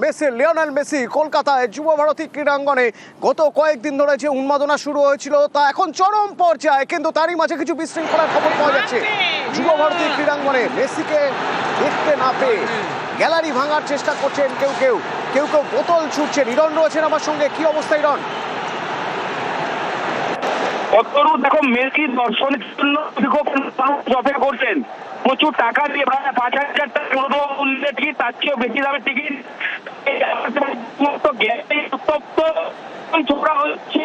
Messi, Lionel Messi কলকাতায় যুব ভারতী ক্রীড়াঙ্গনে গত কয়েকদিন ধরে যে উন্মাদনা শুরু হয়েছিল তা এখন চরম পর্যায়ে, কিন্তু তারই মাঝে কিছু বিশৃঙ্খলার খবর পাওয়া যাচ্ছে। যুব ভারতী ক্রীড়াঙ্গনে মেসিকে দেখতে না পেয়ে গ্যালারি ভাঙার চেষ্টা করছেন কেউ কেউ, বোতল ছুটছেন। ইরন রয়েছেন আমার সঙ্গে, কি অবস্থা ইরন? দেখো, মেসি দর্শনের জন্য অপেক্ষা করছেন, প্রচুর টাকা দিয়ে প্রায় 5,000 টাকা মূল্যের টিকিট, তার চেয়েও বেশি দামের টিকিট ছোড়া হচ্ছে।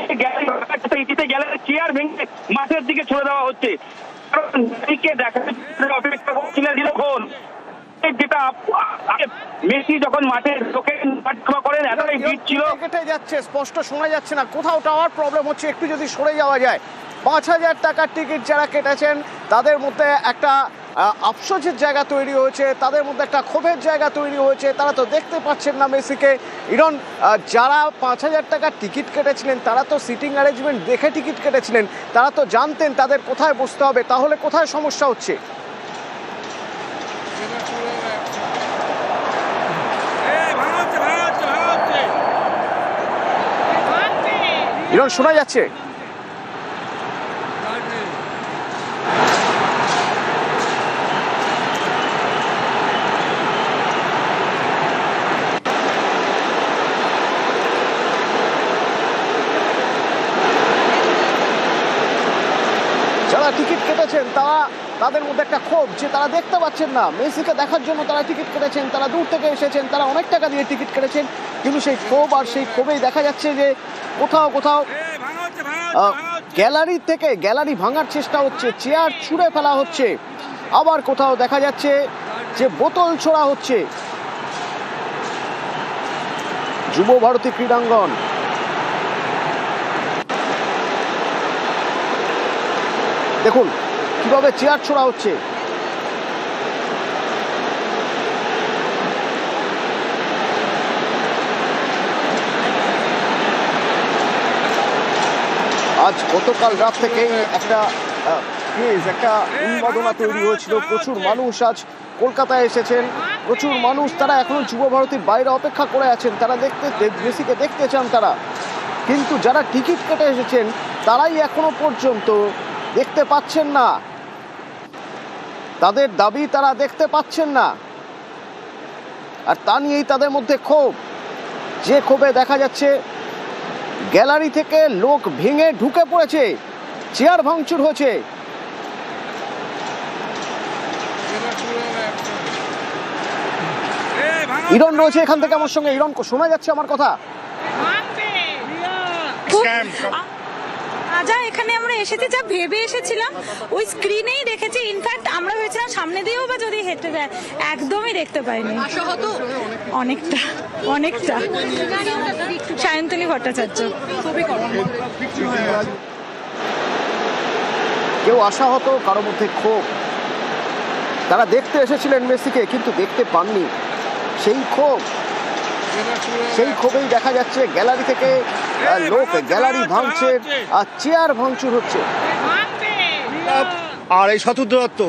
গ্যালারি চেয়ার ভেঙে মাঠের দিকে ছড়ে দেওয়া হচ্ছে, কারণ দেখার অপেক্ষা করছিলেন দীর্ঘক্ষণ। যেটা মেসি যখন মাঠে করেন এতটাই ভিড় ছিল, কেটে যাচ্ছে, স্পষ্ট শোনা যাচ্ছে না, কোথাও টাওয়ার প্রবলেম হচ্ছে, একটু যদি সরে যাওয়া যায়। 5,000 টাকার টিকিট যারা কেটেছেন তাদের মধ্যে একটা আফসোসের জায়গা তৈরি হয়েছে, তাদের মধ্যে একটা ক্ষোভের জায়গা তৈরি হয়েছে। তারা তো দেখতে পাচ্ছেন না মেসিকে। ইরন, যারা 5,000 টাকার টিকিট কেটেছিলেন তারা তো সিটিং অ্যারেঞ্জমেন্ট দেখে টিকিট কেটেছিলেন, তারা তো জানতেন তাদের কোথায় বসতে হবে, তাহলে কোথায় সমস্যা হচ্ছে? ইরন, শোনা যাচ্ছে? যারা টিকিট কেটেছেন তাদের মধ্যে একটা ক্ষোভ যে তারা দেখতে পাচ্ছেন না মেসিকে দেখার জন্য। তারা টিকিট কেটেছেন, তারা দূর থেকে এসেছেন, তারা অনেক টাকা দিয়ে টিকিট কেটেছেন, কিন্তু সেই ক্ষোভ আর সেই ক্ষোভেই দেখা যাচ্ছে যে কোথাও গ্যালারি ভাঙার চেষ্টা হচ্ছে, চেয়ার ছুঁড়ে ফেলা হচ্ছে, আবার কোথাও দেখা যাচ্ছে যে বোতল ছোড়া হচ্ছে। যুব ভারতী ক্রীড়াঙ্গন, দেখুন কিভাবে চেয়ার ছোড়া হচ্ছে। আজ গতকাল রাত থেকেই একটা উন্মাদনা তৈরি হয়েছিল। প্রচুর মানুষ আজ কলকাতায় এসেছেন, প্রচুর মানুষ, তারা এখনো যুব ভারতীর বাইরে অপেক্ষা করে আছেন, তারা মেসিকে দেখতে চান তারা। কিন্তু যারা টিকিট কেটে এসেছেন তারাই এখনো পর্যন্ত দেখতে পাচ্ছেন না, তাদের দাবি তারা দেখতে পাচ্ছেন না, আর তা নিয়েই তাদের মধ্যে ক্ষোভ। যে ক্ষোভে দেখা যাচ্ছে গ্যালারি থেকে লোক ভেঙে ঢুকে পড়েছে, চেয়ার ভাঙচুর হয়েছে। ইরন রয়েছে এখান থেকে আমার সঙ্গে। ইরন, শোনা যাচ্ছে আমার কথা? যা এখানে আমরা এসেছি, যা ভেবে এসেছিলাম ওই স্ক্রিনেই দেখেছি। ইনফ্যাক্ট আমরা ভেবেছিলাম সামনে দিয়েও বা যদি হেঁটে যায়, একদমই দেখতে পাইনি। অনেকটা সায়ন্তনী ভট্টাচার্য। কেউ আশাহত, কারো মধ্যে ক্ষোভ। তারা দেখতে এসেছিলেন মেসিকে কিন্তু দেখতে পাননি, সেই ক্ষোভেই দেখা যাচ্ছে গ্যালারি থেকে লোক গ্যালারি ভাঙছে আর চেয়ার ভাঙচুর হচ্ছে। আর এই শতদ্রত্ব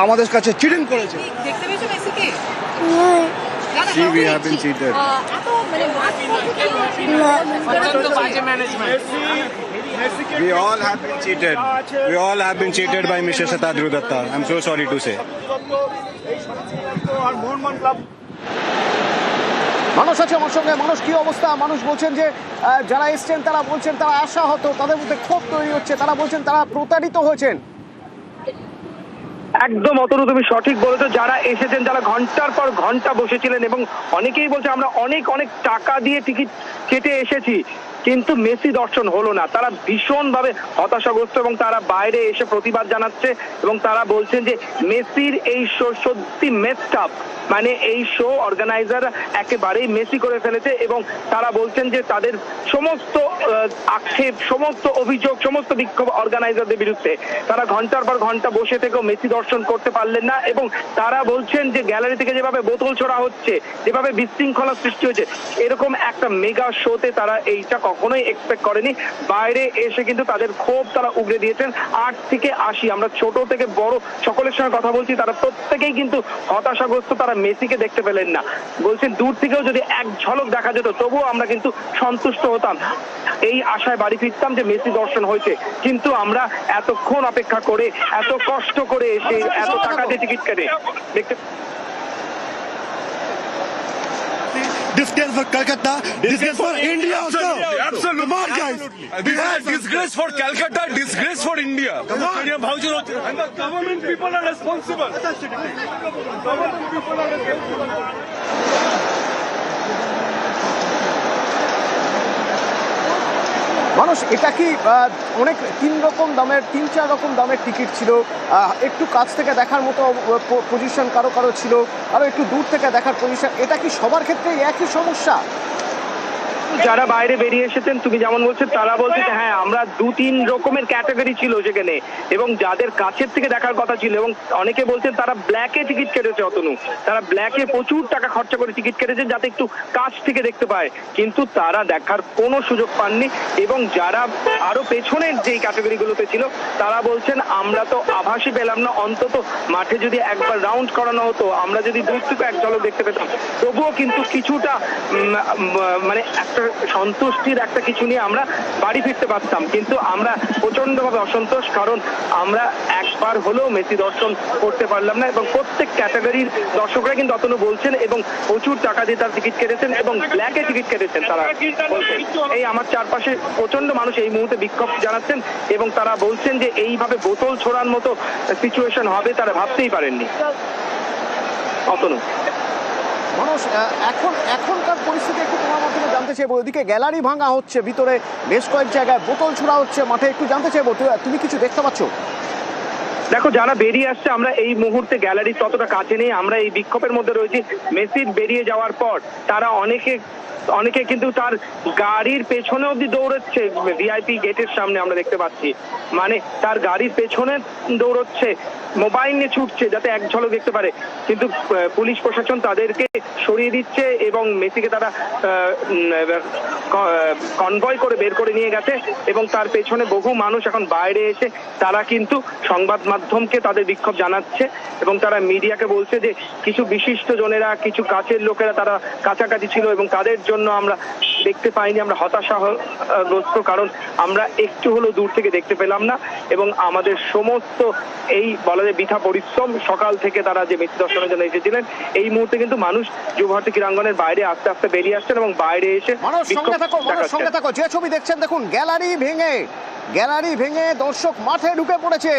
আমাদের কাছে চিটিং করেছে। We have been cheated. We all have been cheated. We all have been cheated by Mr. Shatadru Datta. I'm so sorry to say. মানুষ আছে আমার সঙ্গে। মানুষ, কি অবস্থা? মানুষ বলছেন যে যারা এসছেন তারা বলছেন তারা আশাহত, তাদের মধ্যে ক্ষোভ তৈরি হচ্ছে, তারা বলছেন তারা প্রতারিত হয়েছেন। একদম অতনু, তুমি সঠিক বলেছো। যারা এসেছেন, যারা ঘন্টার পর ঘন্টা বসেছিলেন, এবং অনেকেই বলছে আমরা অনেক টাকা দিয়ে টিকিট কেটে এসেছি, কিন্তু মেসি দর্শন হলো না। তারা ভীষণভাবে হতাশাগ্রস্ত এবং তারা বাইরে এসে প্রতিবাদ জানাচ্ছে এবং তারা বলছেন যে মেসির এই শো সত্যি মেসড আপ, মানে এই শো অর্গানাইজার একেবারেই মেসি করে ফেলেছে। এবং তারা বলছেন যে তাদের সমস্ত আক্ষেপ, সমস্ত অভিযোগ, সমস্ত বিক্ষোভ অর্গানাইজারদের বিরুদ্ধে। তারা ঘন্টার পর ঘন্টা বসে থেকেও মেসি দর্শন করতে পারলেন না এবং তারা বলছেন যে গ্যালারি থেকে যেভাবে বোতল ছোড়া হচ্ছে, যেভাবে বিশৃঙ্খলা সৃষ্টি হচ্ছে, এরকম একটা মেগা শোতে তারা এইটা কখনোই এক্সপেক্ট করেনি। বাইরে এসে কিন্তু তাদের ক্ষোভ তারা উগরে দিয়েছেন। 8 থেকে 80 আমরা ছোট থেকে বড় সকলের সঙ্গে কথা বলছি, তারা প্রত্যেকেই কিন্তু হতাশাগ্রস্ত। তারা মেসিকে দেখতে পেলেন না, বলছেন দূর থেকেও যদি এক ঝলক দেখা যেত তবুও আমরা কিন্তু সন্তুষ্ট হতাম, এই আশায় বাড়ি ফিরতাম যে মেসি দর্শন হয়েছে। কিন্তু আমরা এতক্ষণ অপেক্ষা করে এত কষ্ট করে এসে এত টাকা দিয়ে টিকিট কেটে দেখতে Disgrace for Calcutta, disgrace for India also. Absolutely. Come on, guys. Disgrace for Calcutta, disgrace for India. Come on. And the government people are responsible. Government people are responsible. মানুষ এটা কি অনেক 3-4 রকম দামের টিকিট ছিল, একটু কাছ থেকে দেখার মতো পজিশন কারো কারো ছিল, আরো একটু দূর থেকে দেখার পজিশন, এটা কি সবার ক্ষেত্রে একই সমস্যা? যারা বাইরে বেরিয়ে এসেছেন তুমি যেমন বলছো, তারা বলছে যে হ্যাঁ আমরা 2-3 রকমের ক্যাটাগরি ছিল সেখানে, এবং যাদের কাছের থেকে দেখার কথা ছিল, এবং অনেকে বলছেন তারা ব্ল্যাকে টিকিট কেটেছে। অতনু, তারা ব্ল্যাকে প্রচুর টাকা খরচা করে টিকিট কেটেছে যাতে একটু কাছ থেকে দেখতে পায়, কিন্তু তারা দেখার কোনো সুযোগ পাননি। এবং যারা আরো পেছনের যেই ক্যাটাগরিগুলোতে ছিল তারা বলছেন আমরা তো আভাসই পেলাম না, অন্তত মাঠে যদি একবার রাউন্ড করানো হতো, আমরা যদি দূর থেকে এক ঝলক দেখতে পেতাম, তবুও কিন্তু কিছুটা মানে একটা সন্তুষ্টির একটা কিছু নিয়ে আমরা বাড়ি ফিরতে পারতাম। কিন্তু আমরা প্রচন্ডভাবে অসন্তোষ, কারণ আমরা একবার হলেও মেসি দর্শন করতে পারলাম না। এবং প্রত্যেক ক্যাটাগরির দর্শকরা কিন্তু অতনু বলছেন, এবং প্রচুর টাকা দিয়ে তারা টিকিট কেটেছেন এবং ব্ল্যাকে টিকিট কেটেছেন। তারা বলছেন, এই আমার চারপাশে প্রচন্ড মানুষ এই মুহূর্তে বিক্ষোভ জানাচ্ছেন, এবং তারা বলছেন যে এইভাবে বোতল ছোড়ার মতো সিচুয়েশন হবে তারা ভাবতেই পারেননি। অতনু, মানুষ এখনকার পরিস্থিতি একটু তোমার মাধ্যমে জানতে চাইবো। ওইদিকে গ্যালারি ভাঙা হচ্ছে, ভিতরে বেশ কয়েক জায়গায় বোতল ছোড়া হচ্ছে মাঠে, একটু জানতে চাইবো তুমি কিছু দেখতে পাচ্ছ? দেখো, যারা বেরিয়ে আসছে, আমরা এই মুহূর্তে গ্যালারির ততটা কাছে নেই, আমরা এই বিক্ষোভের মধ্যে রয়েছি। মেসির বেরিয়ে যাওয়ার পর তারা অনেকে কিন্তু তার গাড়ির পেছনে অব্দি দৌড়চ্ছে, ভিআইপি গেটের সামনে আমরা দেখতে পাচ্ছি, মানে তার গাড়ির পেছনে দৌড়চ্ছে, মোবাইল নিয়ে ছুটছে যাতে এক ঝলক দেখতে পারে। কিন্তু পুলিশ প্রশাসন তাদেরকে সরিয়ে দিচ্ছে এবং মেসিকে তারা কনভয় করে বের করে নিয়ে গেছে, এবং তার পেছনে বহু মানুষ এখন বাইরে এসে তারা কিন্তু সংবাদ মাধ্যমকে তাদের বিক্ষোভ জানাচ্ছে, এবং তারা মিডিয়াকে বলছে যে কিছু বিশিষ্ট জনেরা, কিছু কাছের লোকেরা তারা কাছাকাছি ছিল এবং তাদের জন্য আমরা দেখতে পাইনি, আমরা হতাশাগ্রস্ত, কারণ আমরা একটু হলেও দূর থেকে দেখতে পেলাম না। এবং আমাদের সমস্ত এই বলা যায় বৃথা পরিশ্রম, সকাল থেকে তারা যে মেসি দর্শনের জন্য এসেছিলেন, এই মুহূর্তে কিন্তু মানুষ যুবভারতী ক্রীড়াঙ্গনের বাইরে আস্তে আস্তে বেরিয়ে আসছেন এবং বাইরে এসে সঙ্গে থাকো। যে ছবি দেখছেন দেখুন, গ্যালারি ভেঙে দর্শক মাঠে ঢুকে পড়েছে।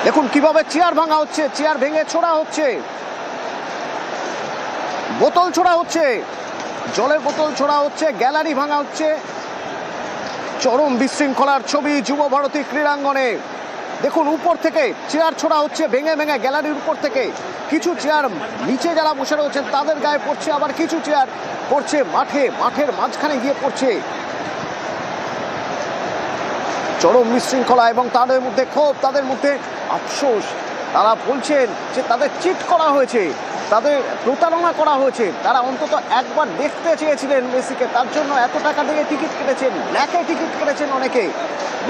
দেখুন কিভাবে চেয়ার ভাঙা হচ্ছে, চেয়ার ভেঙে ছোড়া হচ্ছে, বোতল ছোড়া হচ্ছে, জলের বোতল ছোড়া হচ্ছে, গ্যালারি ভাঙা হচ্ছে। চরম বিশৃঙ্খলার ছবি যুবভারতী ক্রীড়াঙ্গনে। দেখুন উপর থেকে চেয়ার ছোড়া হচ্ছে ভেঙে গ্যালারির উপর থেকে। কিছু চেয়ার নিচে যারা বসে রয়েছেন তাদের গায়ে পড়ছে, আবার কিছু চেয়ার পড়ছে মাঠের মাঝখানে গিয়ে পড়ছে। চরম বিশৃঙ্খলা, এবং তাদের মধ্যে ক্ষোভ, তাদের মধ্যে আফসোস। তারা বলছেন যে তাদের চিট করা হয়েছে, তাদের প্রতারণা করা হয়েছে। তারা অন্তত একবার দেখতে চেয়েছিলেন মেসিকে, তার জন্য এত টাকা দিয়ে টিকিট কেটেছেন, ব্ল্যাকে টিকিট কেটেছেন, অনেকে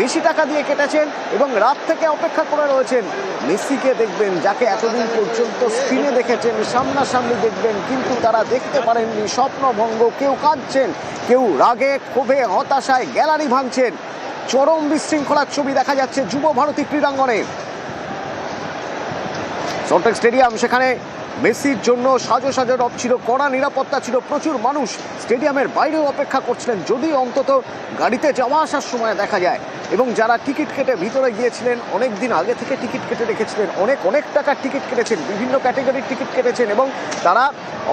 বেশি টাকা দিয়ে কেটেছেন, এবং রাত থেকে অপেক্ষা করে রয়েছেন মেসিকে দেখবেন, যাকে এতদিন পর্যন্ত স্ক্রিনে দেখেছেন, সামনাসামনি দেখবেন, কিন্তু তারা দেখতে পারেননি। স্বপ্নভঙ্গ, কেউ কাঁদছেন, কেউ রাগে ক্ষোভে হতাশায় গ্যালারি ভাঙছেন। চরম বিশৃঙ্খলার ছবি দেখা যাচ্ছে যুবভারতী ক্রীড়াঙ্গনে। সল্টলেক স্টেডিয়াম, সেখানে মেসির জন্য সাজো রব ছিল, কড়া নিরাপত্তা ছিল, প্রচুর মানুষ স্টেডিয়ামের বাইরেও অপেক্ষা করছিলেন, যদি অন্তত গাড়িতে যাওয়া আসার সময় দেখা যায়। এবং যারা টিকিট কেটে ভিতরে গিয়েছিলেন, অনেক দিন আগে থেকে টিকিট কেটে রেখেছিলেন, অনেক টাকার টিকিট কেটেছেন, বিভিন্ন ক্যাটাগরির টিকিট কেটেছেন, এবং তারা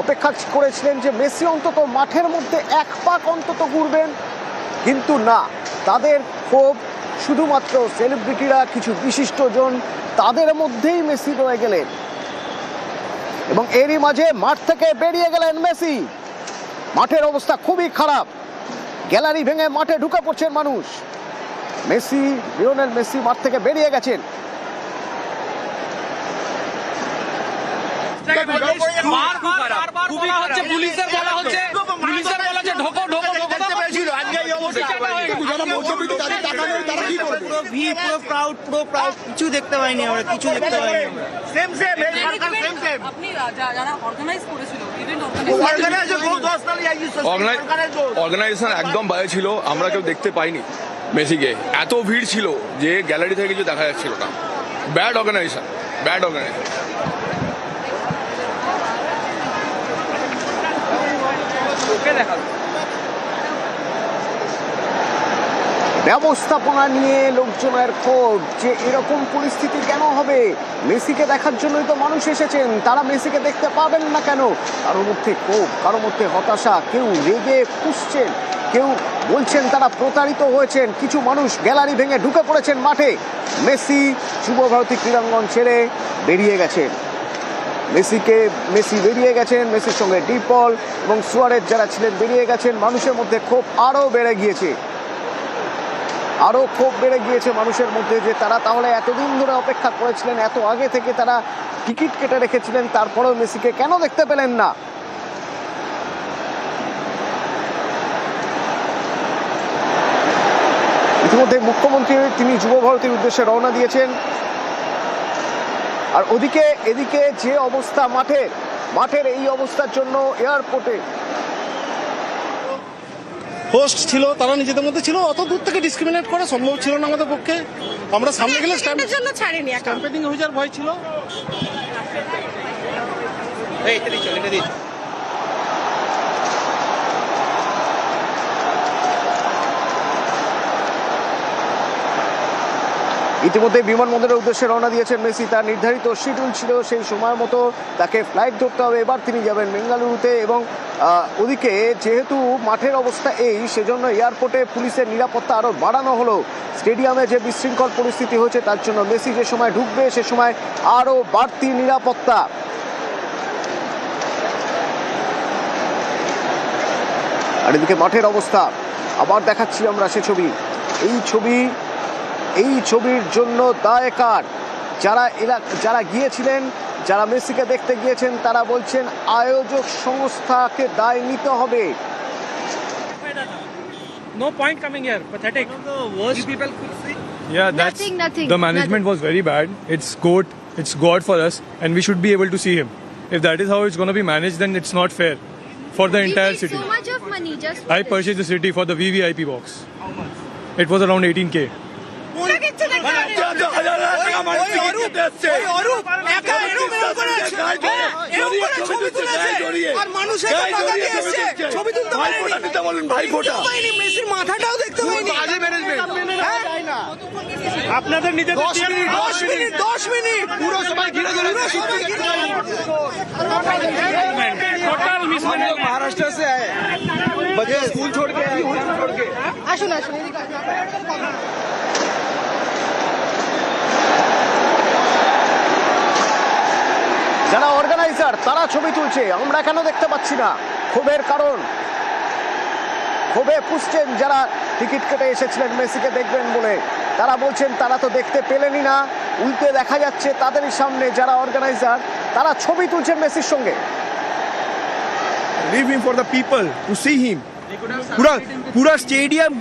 অপেক্ষা করেছিলেন যে মেসি অন্তত মাঠের মধ্যে এক পাক অন্তত ঘুরবেন। কিন্তু না, তাদের ক্ষোভ শুধুমাত্র সেলিব্রিটিরা, কিছু বিশিষ্টজন, তাদের মধ্যেই মেসি রয়ে গেলেন, এবং এরই মাঝে মাঠ থেকে বেরিয়ে গেলেন মেসি। মাঠের অবস্থা খুবই খারাপ, গ্যালারি ভেঙে মাঠে ঢুকে পড়ছেন মানুষ। লিওনেল মেসি মাঠ থেকে বেরিয়ে গেছেন। বারবার বলা হচ্ছে, পুলিশের বলা হচ্ছে ঢোকো ঢোকো ঢোকো। পুরো ক্রাউড কিছু দেখতে পাইনি আমরা, কিছু দেখতে পাইনি। আপনি যারা অর্গানাইজ করেছিল অর্গানাইজেশন একদম বাজে ছিল, আমরা কেউ দেখতে পাইনি মেসিকে। এত ভিড় ছিল যে গ্যালারি থেকে কিছু দেখা যাচ্ছিল না। Bad organization, bad organization. ব্যবস্থাপনা নিয়ে লোকজনের ক্ষোভ যে এরকম পরিস্থিতি কেন হবে। মেসিকে দেখার জন্যই তো মানুষ এসেছেন, তারা মেসিকে দেখতে পাবেন না কেন? কারোর মধ্যে ক্ষোভ, কারোর মধ্যে হতাশা, কেউ রেগে ফুঁসছেন, কেউ বলছেন তারা প্রতারিত হয়েছেন। কিছু মানুষ গ্যালারি ভেঙে ঢুকে পড়েছেন মাঠে। মেসি যুবভারতী ক্রীড়াঙ্গন ছেড়ে বেরিয়ে গেছেন। মেসি বেরিয়ে গেছেন, মেসির সঙ্গে ডিপল এবং সুয়ারেজ যারা ছিলেন বেরিয়ে গেছেন। মানুষের মধ্যে ক্ষোভ আরও বেড়ে গিয়েছে, আরও ক্ষোভ বেড়ে গিয়েছে মানুষের মধ্যে যে তারা তাহলে এতদিন ধরে অপেক্ষা করেছিলেন, এত আগে থেকে তারা টিকিট কেটে রেখেছিলেন, তারপরেও মেসিকে কেন দেখতে পেলেন না? ইতিমধ্যে মুখ্যমন্ত্রী তিনি যুবভারতীর উদ্দেশ্যে রওনা দিয়েছেন। আর এদিকে যে অবস্থা মাঠের এই অবস্থার জন্য এয়ারপোর্টে হোস্ট ছিল, তারা নিজেদের মধ্যে ছিল, অত দূর থেকে ডিসক্রিমিনেট করা সম্ভব ছিল না আমাদের পক্ষে। আমরা সামনে গেলে জন্য ছাড়েনি, স্ট্যাম্পেডিং হয়ে যাওয়ার ভয় ছিল। ইতিমধ্যে বিমানবন্দরের উদ্দেশ্যে রওনা দিয়েছেন মেসি। তার নির্ধারিত শিডিউল ছিল, সেই সময় মতো তাকে ফ্লাইট ধরতে হবে। এবার তিনি যাবেন বেঙ্গালুরুতে। এবং ওদিকে যেহেতু মাঠের অবস্থা এই, সেজন্য এয়ারপোর্টে পুলিশের নিরাপত্তা আরও বাড়ানো হলো। স্টেডিয়ামে যে বিশৃঙ্খল পরিস্থিতি হয়েছে তার জন্য মেসি যে সময় ঢুকবে সে সময় আরও বাড়তি নিরাপত্তা। আর এদিকে মাঠের অবস্থা আবার দেখাচ্ছি আমরা সে ছবি। এই ছবির জন্য দায় কার? যারা গিয়েছিলেন, যারা মেসিকে দেখতে গিয়েছেন, তারা বলছেন আয়োজক সংস্থাকে দায় নিতে হবে। No point coming here. Pathetic. You people could see. Yeah, that's Nothing. the management was very bad. It's God for us, and we should be able to see him. If that is how it's going to be managed, then it's not fair for the entire city. So much of money just I purchased the city for the VVIP box. It was around 18K. আপনাদের নিজেদের 10 minute পুরো সবাই ঘিরে ধরে Total mismanagement. Maharashtra से आए, बच्चे school छोड़ के आए, छोड़ के। আসুন যারা অর্গানাইজার তারা ছবি তুলছে, আমরা কেন দেখতে পাচ্ছি না? ক্ষোভের কারণ, ক্ষোভে পুষছেন যারা টিকিট কেটে এসেছিলেন মেসিকে দেখবেন বলে। তারা বলছেন তারা তো দেখতে পেলেনই না, উল্টে দেখা যাচ্ছে তাদেরই সামনে যারা অর্গানাইজার তারা ছবি তুলছেন মেসির সঙ্গে। Leave him for the people to see him. पूरा स्टेडियम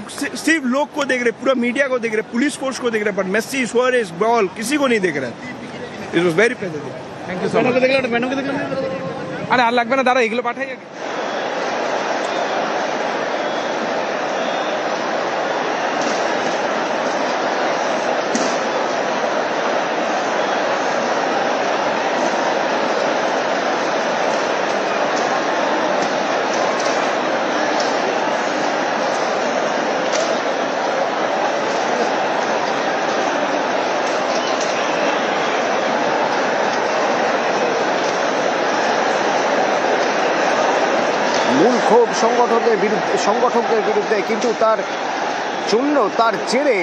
सिर्फ लोग को देख रहे, पूरा मीडिया को देख रहे, पुलिस फोर्स को देख रहे, पर मेसी, सुआरेज, बॉल किसी को नहीं देख रहा। It was very pathetic. Thank you so much. আরে আর লাগবে না, দাঁড়া এগুলো পাঠাই আগে। মূল ক্ষোভ সংগঠকদের বিরুদ্ধে, কিন্তু তার জন্য তার জেরে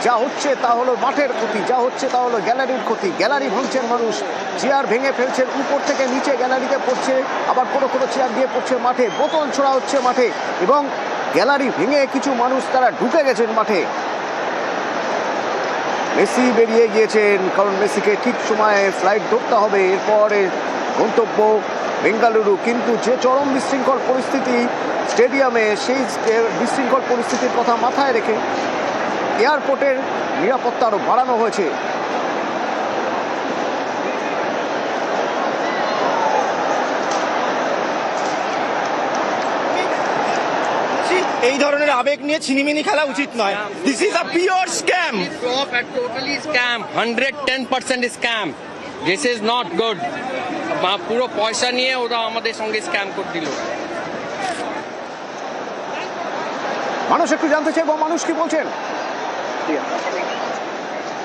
যা হচ্ছে তা হলো মাঠের ক্ষতি, যা হচ্ছে তা হলো গ্যালারির ক্ষতি। গ্যালারি ভাঙছেন মানুষ, চেয়ার ভেঙে ফেলছেন, উপর থেকে নিচে গ্যালারিতে পড়ছে, আবার কোনো চেয়ার দিয়ে পড়ছে মাঠে, বোতল ছোড়া হচ্ছে মাঠে, এবং গ্যালারি ভেঙে কিছু মানুষ তারা ঢুকে গেছেন মাঠে। মেসি বেরিয়ে গিয়েছেন কারণ মেসিকে ঠিক সময়ে ফ্লাইট ধরতে হবে, এরপরে গন্তব্য বেঙ্গালুরু। কিন্তু যে চরম বিশৃঙ্খল পরিস্থিতি স্টেডিয়ামে, সেই বিশৃঙ্খল পরিস্থিতির কথা মাথায় রেখে এয়ারপোর্টের নিরাপত্তা আরও বাড়ানো হয়েছে। এই ধরনের আবেগ নিয়ে ছিনিমিনি খেলা উচিত নয়। This is a pure scam. Totally scam, 110% scam. This is not good. পুরো পয়সা নিয়ে ওরা আমাদের সঙ্গে স্ক্যাম করে দিল। মানুষ একটু জানতে চাইবো, মানুষ কি বলছেন?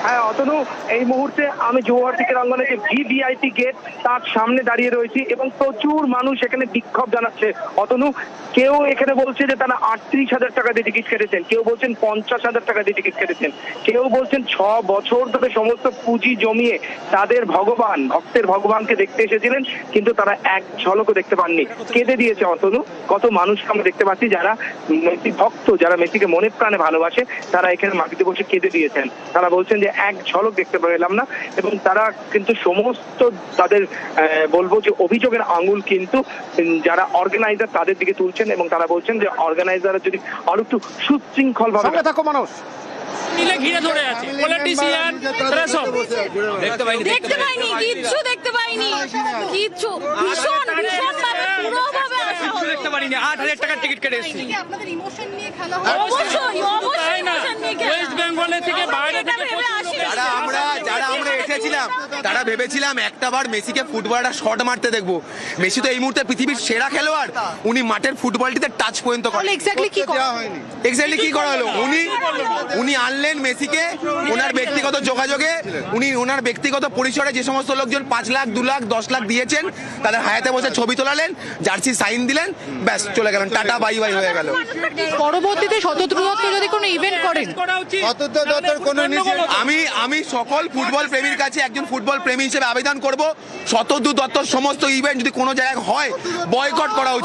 হ্যাঁ অতনু, এই মুহূর্তে আমি জৌহাটি ক্রীড়াঙ্গনে যে ভিভিআইপি গেট তার সামনে দাঁড়িয়ে রয়েছি এবং প্রচুর মানুষ এখানে বিক্ষোভ জানাচ্ছে। অতনু, কেউ এখানে বলছে যে তারা 38,000 টাকা দিয়ে টিকিট কেটেছেন, কেউ বলছেন 50,000 টাকা দিয়ে টিকিট কেটেছেন, কেউ বলছেন 6 বছর ধরে সমস্ত পুঁজি জমিয়ে তাদের ভগবান, ভক্তের ভগবানকে দেখতে এসেছিলেন, কিন্তু তারা এক ঝলকও দেখতে পাননি। কেঁদে দিয়েছে অতনু। কত মানুষকে আমরা দেখতে পাচ্ছি যারা মেসি ভক্ত, যারা মেসিকে মনে প্রাণে ভালোবাসে, তারা এখানে মাটিতে বসে কেঁদে দিয়েছেন। তারা বলছেন যে এক ঝলক দেখতে পেলাম না, এবং তারা কিন্তু সমস্ত তাদের বলবো যে অভিযোগের আঙুল কিন্তু যারা অর্গানাইজার তাদের দিকে তুলছেন, এবং তারা বলছেন যে অর্গানাইজাররা যদি আরো একটু সুশৃঙ্খল ভাবে। সঙ্গে থাকো মানুষ। ঘিরে ধরে আছে পলিটিশিয়ান, দেখতে পাইনি, কিচ্ছু দেখতে পাইনি, কিচ্ছু ভীষণ ভীষণ ভাবে পুরোভাবে আসা হলো। দেখতে পারিনি। 8,000 টাকার টিকিট কেটে এসেছি। আপনাদের ইমোশন নিয়ে খেলা হয়? অবশ্যই অবশ্যই ইমোশন নিয়ে খেলা। ওয়েস্ট বেঙ্গলের থেকে বাইরে থেকে যারা আমরা এসেছিলাম তারা ভেবেছিলাম একটাবার মেসিকে ফুটবলটা শট মারতে দেখবো। মেসি তো এই মুহূর্তে পৃথিবীর সেরা খেলোয়াড়। উনি মাঠের ফুটবলটিতে টাচ পর্যন্ত করেন। এক্স্যাক্টলি কি করা হলো? উনি আনলেন মেসিকে ওনার ব্যক্তিগত যোগাযোগে, উনি ওনার ব্যক্তিগত পরিসরে যে সমস্ত লোকজন 5 লাখ 2 লাখ 10 লাখ দিয়েছেন তাদের হায়াতে বসে ছবি তোলালেন, জার্সি সাইন দিলেন, ব্যাস চলে গেলেন, টাটা বাই বাই হয়ে গেল। পরবর্তীতে শতদ্রু দত্ত যদি কোনো ইভেন্ট করেন, আমি সকল ফুটবল প্রেমীর কাছে একজন ফুটবল প্রেমী হিসেবে আবেদন করব, শতদ্রু দত্তর সমস্ত ইভেন্ট যদি কোনো জায়গায় হয় বয়কট করা উচিত।